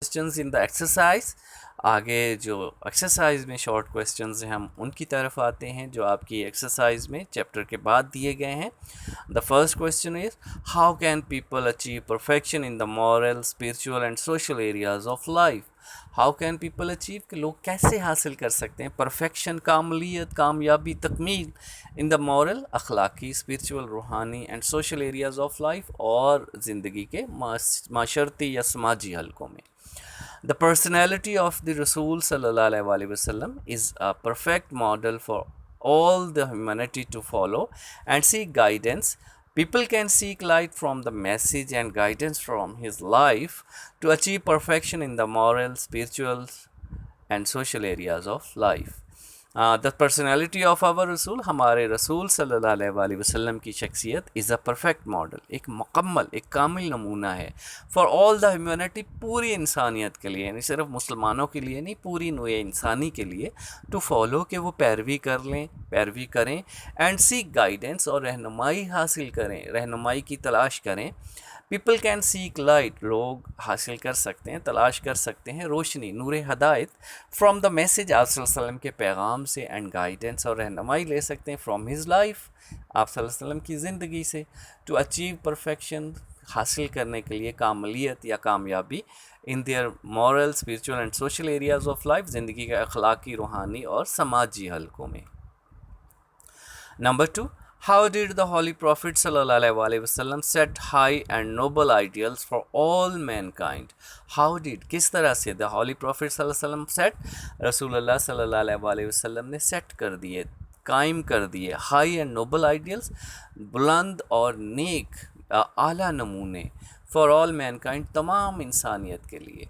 Questions in the exercise. आगे जो exercise में शॉर्ट क्वेश्चंस हैं हम उनकी तरफ आते हैं जो आपकी एक्सरसाइज में चैप्टर के बाद दिए गए हैं। The first question is how can people achieve perfection in the moral spiritual and social areas of life. How can people achieve कि लोग कैसे हासिल कर सकते हैं परफेक्शन, कामलियत, कामयाबी, तकमील इन द मॉरल अखलाकी, स्पिरिचुअल, रूहानी and social areas of life और ज़िंदगी के माशरती या समाजी हलकों में। The personality of the Rasul sallallahu alaihi wasallam is a perfect model for all the humanity to follow and seek guidance. People can seek light from the message and guidance from his life to achieve perfection in the moral, spiritual, and social areas of life. The personality of our रसूल, हमारे रसूल सल्लल्लाहु अलैहि वसल्लम की शख्सियत is a perfect model, एक मुकम्मल, एक कामिल नमूना है फॉर ऑल द ह्यूमैनिटी, पूरी इंसानियत के लिए, यानी सिर्फ मुसलमानों के लिए नहीं, पूरी नूए इंसानी के लिए टू फॉलो, कि वो पैरवी कर लें, पैरवी करें एंड सीक गाइडेंस, और रहनुमाई हासिल करें, रहनुमाई की तलाश करें। पीपल कैन सीक लाइट, लोग हासिल कर सकते हैं, तलाश कर सकते हैं रोशनी, नूर हदायत फ्रॉम द मैसेज आप सल्लल्लाहु अलैहि वसल्लम के पैगाम से, एंड गाइडेंस, और रहनुमाई ले सकते हैं फ्रॉम हिज लाइफ, आप सल्लल्लाहु अलैहि वसल्लम की ज़िंदगी से, टू अचीव परफेक्शन, हासिल करने के लिए कामलियत या कामयाबी in their moral, spiritual and social areas of life, ज़िंदगी के अखलाकी, रूहानी और समाजी हलकों में। Number 2, how did the Holy Prophet sallallahu alaihi wasallam set high and noble ideals for all mankind? How did, किस तरह से the Holy Prophet sallallahu alaihi wasallam set, रसूलुल्लाह सल्लल्लाहु अलैहि वसल्लम ने सेट कर दिए, कायम कर दिए हाई एंड नोबल आइडियल्स, बुलंद और नेक आला नमूने, फॉर ऑल मैनकाइंड, तमाम इंसानियत के लिए।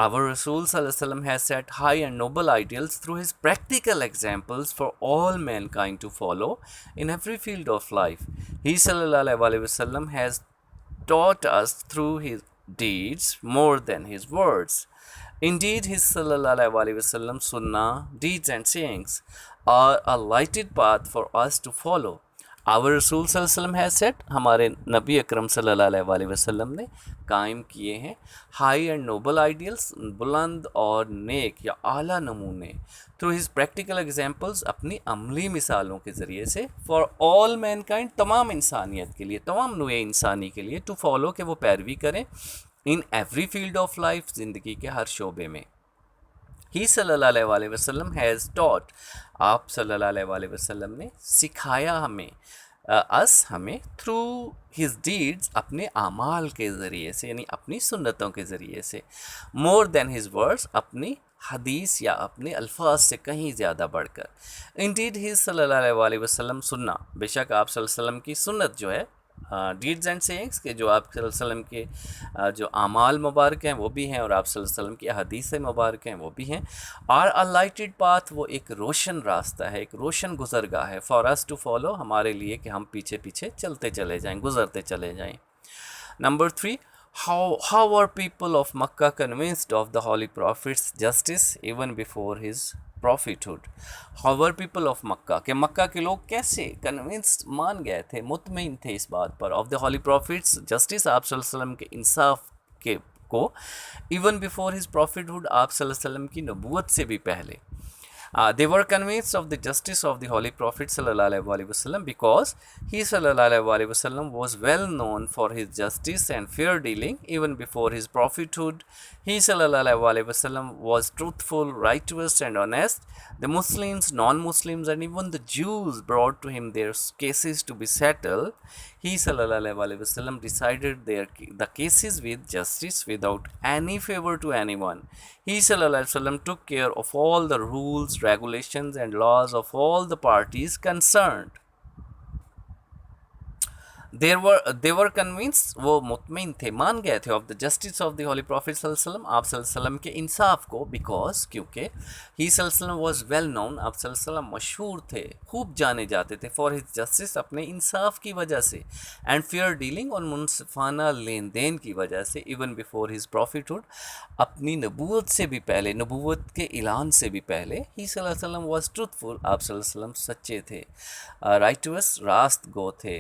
Our Rasul Sallallahu Alaihi Wasallam has set high and noble ideals through his practical examples for all mankind to follow in every field of life. He Sallallahu Alaihi Wasallam has taught us through his deeds more than his words. Indeed, his Sallallahu Alaihi Wasallam sunnah, deeds and sayings are a lighted path for us to follow. Our रसूल सल्लल्लाहु अलैहि वसल्लम has set, हमारे नबी अकरम सल्लल्लाहु अलैहि वसल्लम ने कायम किए हैं हाई एंड नोबल आइडियल्स, बुलंद और नेक या आला नमूने, थ्रू हिज प्रैक्टिकल एग्जाम्पल्स, अपनी अमली मिसालों के ज़रिए से, फॉर ऑल मैनकाइंड, तमाम इंसानियत के लिए, तमाम नूए इंसानी के लिए, टू फॉलो, कि वो पैरवी करें, in every field of life, ज़िंदगी के हर शोबे में। ही सल्लल्लाहु अलैहि वसल्लम हैज़ टॉट, आप सल्लल्लाहु अलैहि वसल्लम ने सिखाया हमें, हमें थ्रू हिज डीड्स, अपने आमाल के ज़रिए से, यानी अपनी सुन्नतों के ज़रिए से, मोर देन हिज वर्ड्स, अपनी हदीस या अपने अल्फाज से कहीं ज़्यादा बढ़कर। इंडीड ही सल्लल्लाहु अलैहि वसल्लम सुन्ना, बेशक आप सल्लल्लाहु अलैहि वसल्लम की सुन्नत जो है, डीड्स एंड सेइंग्स के जो आप सल्लल्लाहु अलैहि वसल्लम के जो आमाल मुबारक हैं वो भी हैं, और आप सल्लल्लाहु अलैहि वसल्लम की हदीस मुबारक हैं वो भी हैं। आर अ लाइटेड पाथ, वो एक रोशन रास्ता है, एक रोशन गुजरगाह है, फॉर अस टू फॉलो, हमारे लिए कि हम पीछे पीछे चलते चले जाएं, गुजरते चले जाएं। Number 3, how are people of Makkah convinced of the Holy Prophet's justice even before his prophethood? How were people of Makkah, कि मक्का के लोग कैसे कन्विंस्ड, मान गए थे, मुतमिन थे इस बात पर, of the holy prophets justice, आप सल्लल्लाहु अलैहि वसल्लम के इंसाफ के को, इवन बिफोर हिज प्रॉफिटहुड, आप सल्लल्लाहु अलैहि वसल्लम की नबूवत से भी पहले। They were convinced of the justice of the Holy Prophet sallallahu alaihi wasallam because he sallallahu alaihi wasallam was well known for his justice and fair dealing even before his prophethood. He sallallahu alaihi wasallam was truthful, righteous and honest. The Muslims, non-Muslims and even the Jews brought to him their cases to be settled. He sallallahu alaihi wasallam decided the cases with justice without any favor to anyone. He sallallahu alaihi wasallam took care of all the rules, regulations and laws of all the parties concerned. they were convinced, वो मुतमिन थे, मान गए थे, of the justice of the holy prophet सल्लल्लाहु अलैहि वसल्लम, आप सल्लल्लाहु अलैहि वसल्लम के इंसाफ को, बिकॉज, क्योंकि ही सल्लल्लाहु अलैहि वसल्लम वॉज वेल नोन, आप सल्लल्लाहु अलैहि वसल्लम मशहूर थे, खूब जाने जाते थे, फॉर हिज जस्टिस, अपने इंसाफ की वजह से, एंड फेयर डीलिंग, और मुनसिफाना लेन देन की वजह से, इवन बिफोर हिज प्रॉफिटहुड, अपनी नबूवत से भी पहले, नबूवत के ऐलान से भी पहले, ही सल्लल्लाहु अलैहि वसल्लम वॉज ट्रूथफुल, आप सल्लल्लाहु अलैहि वसल्लम सच्चे थे, राइटुअस, रास्त गो थे,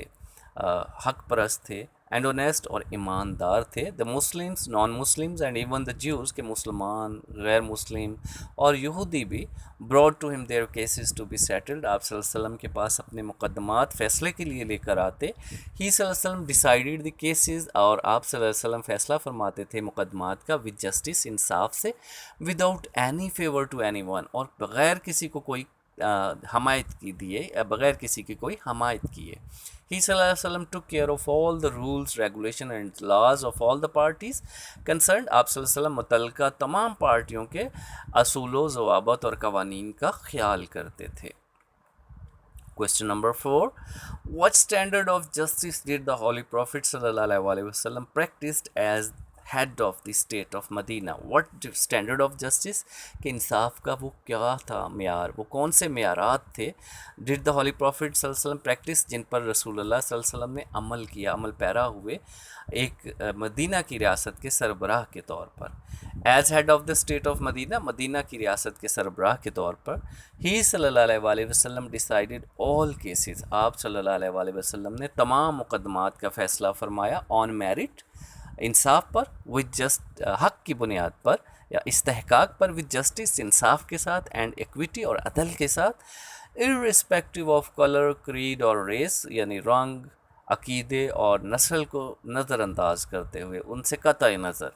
हक परस्त थे, एंड ऑनेस्ट और ईमानदार थे। The Muslims, non Muslims and even the Jews के मुसलमान, गैर मुस्लिम और यहूदी भी brought to him their cases to be settled, आप सल्लल्लाहु अलैहि वसल्लम के पास अपने मुकदमात फ़ैसले के लिए लेकर आते। ही सल्लल्लाहु अलैहि वसल्लम डिसाइडेड द केसेस, और आप सल्लल्लाहु अलैहि वसल्लम फ़ैसला फरमाते थे मुकदमात का विद जस्टिस, इंसाफ से, without any favour to anyone, और बग़ैर किसी को कोई हमायत की दिए, बग़ैर किसी की कोई हमायत किए। He सल्लल्लाहु अलैहि वसल्लम took care of all the rules, regulation and laws of all the parties concerned, आप सल्लल्लाहु अलैहि वसल्लम मुतल्लिका तमाम पार्टियों के असूलों, ज़वाबत और कवानीन का ख्याल करते थे। Question number 4. What standard of justice did the Holy Prophet sallallahu alaihi wasallam practiced as head of the state of Medina? What standard of justice, कि इंसाफ का वो क्या था मेयार, वो कौन से मेयारात थे? Did the Holy Prophet sallallahu alaihi wasallam practice, जिन पर रसूलुल्लाह सल्लल्लाहु अलैहि वसल्लम ने अमल किया, अमल पैरा हुए एक मदीना की रियासत के सरबराह के तौर पर। As head of the state of Medina, Medina की रियासत के सरबराह के तौर पर। ही सल्लल्लाहु अलैहि वसल्लम डिसाइडेड ऑल केसेस, आप सल्लल्लाहु अलैहि वसल्लम ने तमाम मुकदमात का फ़ैसला फरमाया ऑन मेरिट, इंसाफ पर, विद जस्ट हक़ की बुनियाद पर या इस्तेहकाक पर, विद जस्टिस, इंसाफ के साथ, एंड इक्विटी और अदल के साथ, इर्रिस्पेक्टिव ऑफ कलर, क्रीड और रेस, यानी रंग, अकीदे और नस्ल को नज़रअंदाज करते हुए, उनसे कतई नज़र।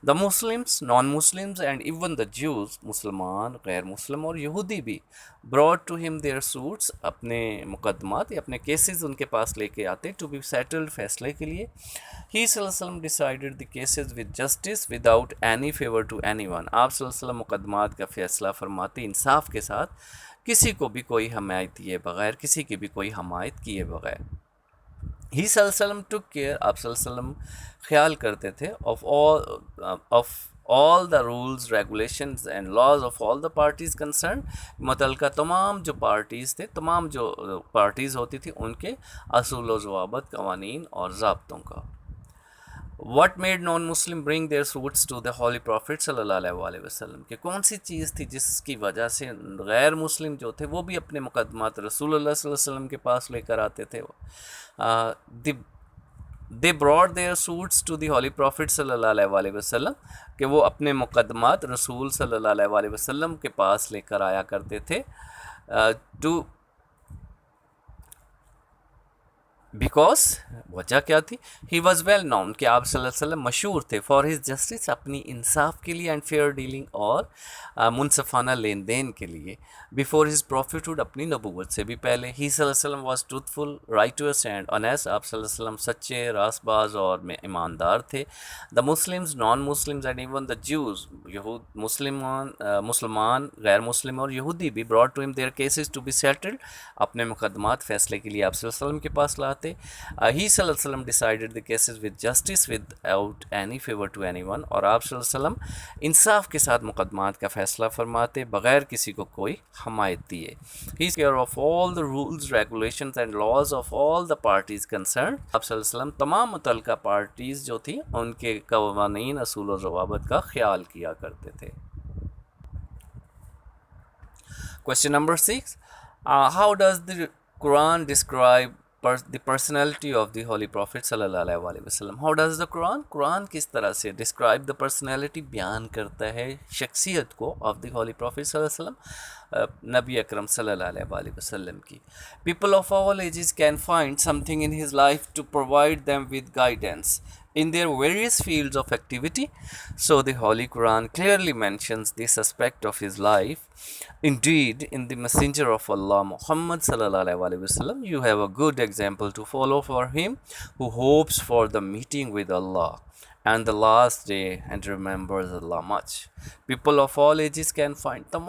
The Muslims, non Muslims and even the Jews, मुसलमान, गैर मुस्लिम और यहूदी भी, brought to him their suits, अपने मुकदमात या अपने केसेस उनके पास लेके आते, टू बी सेटल्ड, फैसले के लिए। ही सल्लल्लाहु अलैहि वसल्लम decided the cases with justice without any favour to anyone, आप सल्लल्लाहु अलैहि वसल्लम मुकदमात का फ़ैसला फरमाते इंसाफ के साथ, किसी को भी कोई हमायत किए बग़ैर, किसी की भी कोई हमायत किए बग़ैर। ही सल्लल्लाहु अलैहि वसल्लम टुक केयर, आप सल्लल्लाहु अलैहि वसल्लम ख्याल करते थे of all the rules, regulations and laws of all the parties concern, मुतल्लिका तमाम जो पार्टीज़ थे, तमाम जो पार्टीज़ होती थी, उनके असूल व ज़वाबत, कवानीन और ज़ाब्तों का। What made non Muslim bring their suits to the holy prophet सल्लल्लाहु अलैहि वसल्लम, कि कौन सी चीज़ थी जिसकी वजह से गैर मुस्लिम जो थे वो भी अपने मुकदमात रसूलुल्लाह सल्लल्लाहु अलैहि वसल्लम के पास लेकर आते थे। They brought their suits to the holy prophet सल्लल्लाहु अलैहि वसल्लम, कि वो अपने मुकदमात रसूल सल्लल्लाहु अलैहि वसल्लम के पास लेकर आया करते थे। टू बिकॉज, वजह क्या थी? ही वॉज़ वेल नोन, कि आप सल्लल्लाहु अलैहि वसल्लम मशहूर थे, फॉर हिज जस्टिस, अपनी इंसाफ के लिए, एंड फेयर डीलिंग और मुनसफ़ाना लेन देन के लिए, बिफोर हिज प्रॉफिटहुड, अपनी नबूवत से भी पहले। ही सल्लल्लाहु अलैहि वसल्लम वॉज ट्रूथफुल, राइटुअस एंड ऑनेस्ट, आप सल्लल्लाहु अलैहि वसल्लम सच्चे, रासबाज और में ईमानदार थे। The Muslims, non Muslims and even the Jews, मुसलमान, गैर मुस्लिम और यहूदी भी, brought to him their cases to be settled, अपने मुकदमात फ़ैसले के लिए आप सल्लल्लाहु अलैहि वसल्लम के पास लाते। ही सल्लल्लाहु अलैहि वसल्लम decided the cases with justice without any favour to anyone, और आप सल्लल्लाहु अलैहि वसल्लम इंसाफ के साथ मुकदमात का फ़ैसला फरमाते बग़ैर किसी को कोई हमायत दिए। He is care of all the rules, regulations and laws of all the parties concern, आप सल्लल्लाहु अलैहि वसल्लम तमाम मुतल्लिका पार्टीज़ जो थी उनके कवानीन, असूल व ज़वाबत का ख्याल किया करते थे। Question number 6. How does the Quran describe the personality of the Holy Prophet sallallahu alaihi wasallam? How does the Quran किस तरह से describe the personality, बयान करता है शख्सियत को, of the Holy Prophet sallallahu alaihi wasallam, नबी अकरम सल्लल्लाहु अलैहि वसल्लम की। People of all ages can find something in his life to provide them with guidance in their various fields of activity. So the Holy Quran clearly mentions this aspect of his life. Indeed, in the Messenger of Allah, Muhammad sallallahu alaihi wasallam, you have a good example to follow for him who hopes for the meeting with Allah and the last day and remembers Allah much. People of all ages can find the